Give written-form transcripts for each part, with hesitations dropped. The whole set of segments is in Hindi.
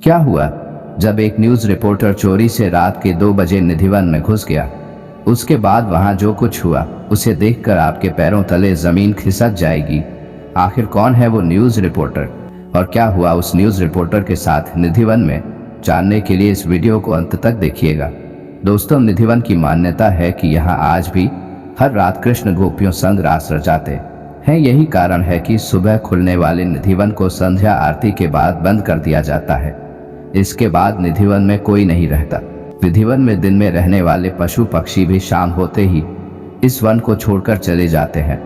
क्या हुआ जब एक न्यूज़ रिपोर्टर चोरी से रात के 2 बजे निधिवन में घुस गया? उसके बाद वहां जो कुछ हुआ उसे देखकर आपके पैरों तले जमीन खिसक जाएगी। आखिर कौन है वो न्यूज़ रिपोर्टर और क्या हुआ उस न्यूज़ रिपोर्टर के साथ निधिवन में? जानने के लिए इस वीडियो को अंत तक देखिएगा। दोस्तों, निधिवन की मान्यता है कि यहाँ आज भी हर रात कृष्ण गोपियों संग रास रचाते हैं। यही कारण है कि सुबह खुलने वाले निधिवन को संध्या आरती के बाद बंद कर दिया जाता है। इसके बाद निधिवन में कोई नहीं रहता। निधिवन में दिन में रहने वाले पशु पक्षी भी शाम होते ही इस वन को छोड़कर चले जाते हैं।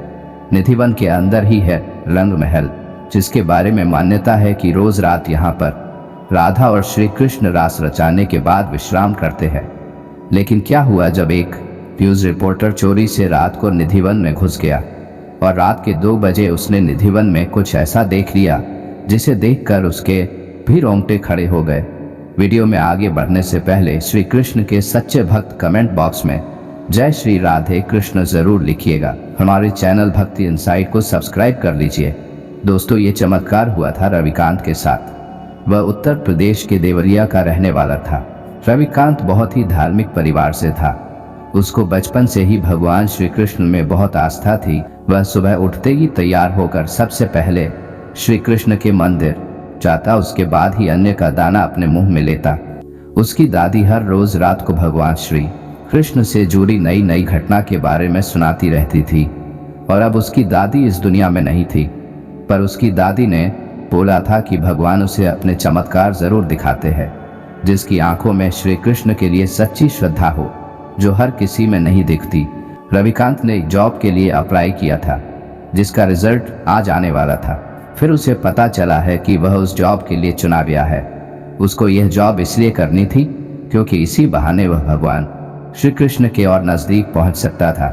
निधिवन के अंदर ही है रंग महल, जिसके बारे में मान्यता है कि रोज रात यहाँ पर राधा और श्री कृष्ण रास रचाने के बाद विश्राम करते हैं। लेकिन क्या हुआ जब एक न्यूज़ रिपोर्टर चोरी से रात को निधिवन में घुस गया और रात के 2 बजे उसने निधिवन में कुछ ऐसा देख लिया जिसे देखकर उसके भी रोंगटे खड़े हो गए। वीडियो में आगे बढ़ने से पहले श्री कृष्ण के सच्चे भक्त कमेंट बॉक्स में जय श्री राधे कृष्ण जरूर लिखिएगा। हमारे चैनल भक्ति इनसाइट को सब्सक्राइब कर लीजिए। दोस्तों, ये चमत्कार हुआ था रविकांत के साथ। वह उत्तर प्रदेश के देवरिया का रहने वाला था। रविकांत बहुत ही धार्मिक परिवार से था। उसको बचपन से ही भगवान श्री कृष्ण में बहुत आस्था थी। वह सुबह उठते ही तैयार होकर सबसे पहले श्री कृष्ण के मंदिर जाता, उसके बाद ही अन्य का दाना अपने मुंह में लेता। उसकी दादी हर रोज रात को भगवान श्री कृष्ण से जुड़ी नई नई घटना के बारे में सुनाती रहती थी। और अब उसकी दादी इस दुनिया में नहीं थी, पर उसकी दादी ने बोला था कि भगवान उसे अपने चमत्कार जरूर दिखाते हैं, जिसकी आंखों में श्री कृष्ण के लिए सच्ची श्रद्धा हो, जो हर किसी में नहीं दिखती। रविकांत ने एक जॉब के लिए अप्लाई किया था, जिसका रिजल्ट आज आने वाला था। फिर उसे पता चला है कि वह उस जॉब के लिए चुना गया है। उसको यह जॉब इसलिए करनी थी क्योंकि इसी बहाने वह भगवान श्री कृष्ण के और नज़दीक पहुंच सकता था।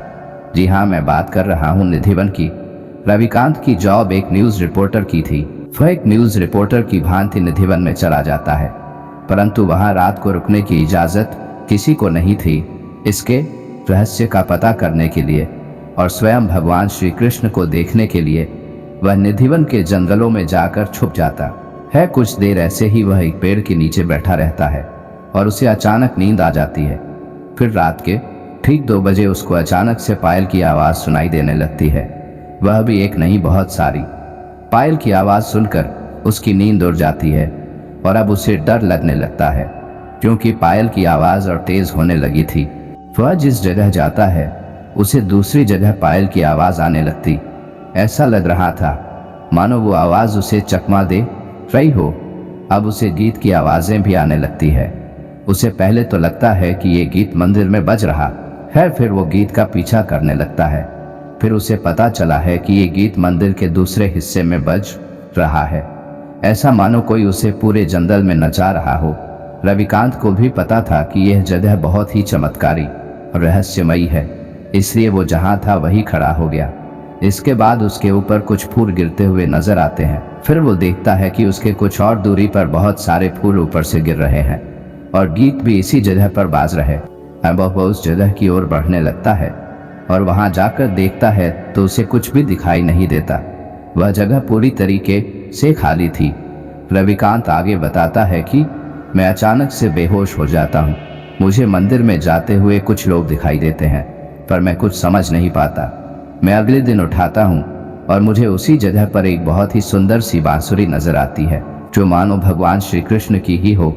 जी हाँ, मैं बात कर रहा हूँ निधिवन की। रविकांत की जॉब एक न्यूज़ रिपोर्टर की थी। वह एक न्यूज़ रिपोर्टर की भांति निधिवन में चला जाता है, परंतु वहां रात को रुकने की इजाज़त किसी को नहीं थी। इसके रहस्य का पता करने के लिए और स्वयं भगवान श्री कृष्ण को देखने के लिए वह निधिवन के जंगलों में जाकर छुप जाता है। कुछ देर ऐसे ही वह एक पेड़ के नीचे बैठा रहता है और उसे अचानक नींद आ जाती है। फिर रात के ठीक 2 बजे उसको अचानक से पायल की आवाज़ सुनाई देने लगती है। वह भी एक नहीं, बहुत सारी। पायल की आवाज़ सुनकर उसकी नींद उड़ जाती है और अब उसे डर लगने लगता है, क्योंकि पायल की आवाज़ और तेज़ होने लगी थी। वह जिस जगह जाता है उसे दूसरी जगह पायल की आवाज़ आने लगती। ऐसा लग रहा था मानो वो आवाज़ उसे चकमा दे रही हो। अब उसे गीत की आवाज़ें भी आने लगती है। उसे पहले तो लगता है कि ये गीत मंदिर में बज रहा है, फिर वो गीत का पीछा करने लगता है। फिर उसे पता चला है कि ये गीत मंदिर के दूसरे हिस्से में बज रहा है। ऐसा मानो कोई उसे पूरे जंगल में नचा रहा हो। रविकांत को भी पता था कि यह जगह बहुत ही चमत्कारी और रहस्यमयी है, इसलिए वो जहाँ था वहीं खड़ा हो गया। इसके बाद उसके ऊपर कुछ फूल गिरते हुए नजर आते हैं। फिर वो देखता है कि उसके कुछ और दूरी पर बहुत सारे फूल ऊपर से गिर रहे हैं और गीत भी इसी जगह पर बाज रहे। अब वह उस जगह की ओर बढ़ने लगता है और वहां जाकर देखता है तो उसे कुछ भी दिखाई नहीं देता। वह जगह पूरी तरीके से खाली थी। रविकांत आगे बताता है कि मैं अचानक से बेहोश हो जाता हूँ। मुझे मंदिर में जाते हुए कुछ लोग दिखाई देते हैं, पर मैं कुछ समझ नहीं पाता। मैं अगले दिन उठाता हूँ और मुझे उसी जगह पर एक बहुत ही सुंदर सी बांसुरी नजर आती है, जो मानो भगवान श्री कृष्ण की ही हो।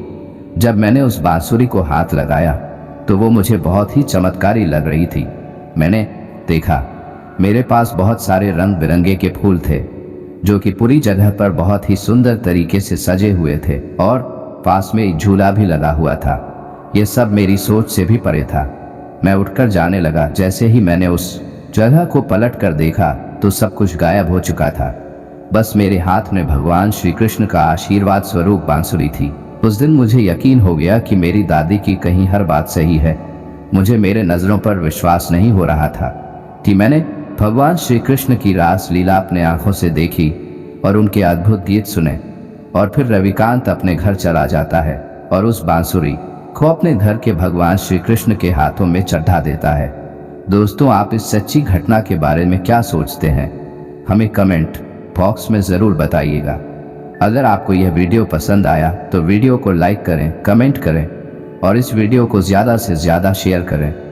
जब मैंने उस बांसुरी को हाथ लगाया तो वो मुझे बहुत ही चमत्कारी लग रही थी। मैंने देखा मेरे पास बहुत सारे रंग बिरंगे के फूल थे, जो कि पूरी जगह पर बहुत ही सुंदर तरीके से सजे हुए थे और पास में एक झूला भी लगा हुआ था। यह सब मेरी सोच से भी परे था। मैं उठकर जाने लगा। जैसे ही मैंने उस जगह को पलट कर देखा तो सब कुछ गायब हो चुका था। बस मेरे हाथ में भगवान श्री कृष्ण का आशीर्वाद स्वरूप बांसुरी थी। उस दिन मुझे यकीन हो गया कि मेरी दादी की कहीं हर बात सही है। मुझे मेरे नज़रों पर विश्वास नहीं हो रहा था कि मैंने भगवान श्री कृष्ण की रास लीला अपने आंखों से देखी और उनके अद्भुत गीत सुने। और फिर रविकांत अपने घर चला जाता है और उस बांसुरी को अपने घर के भगवान श्री कृष्ण के हाथों में चढ़ा देता है। दोस्तों, आप इस सच्ची घटना के बारे में क्या सोचते हैं? हमें कमेंट बॉक्स में ज़रूर बताइएगा। अगर आपको यह वीडियो पसंद आया तो वीडियो को लाइक करें, कमेंट करें और इस वीडियो को ज़्यादा से ज़्यादा शेयर करें।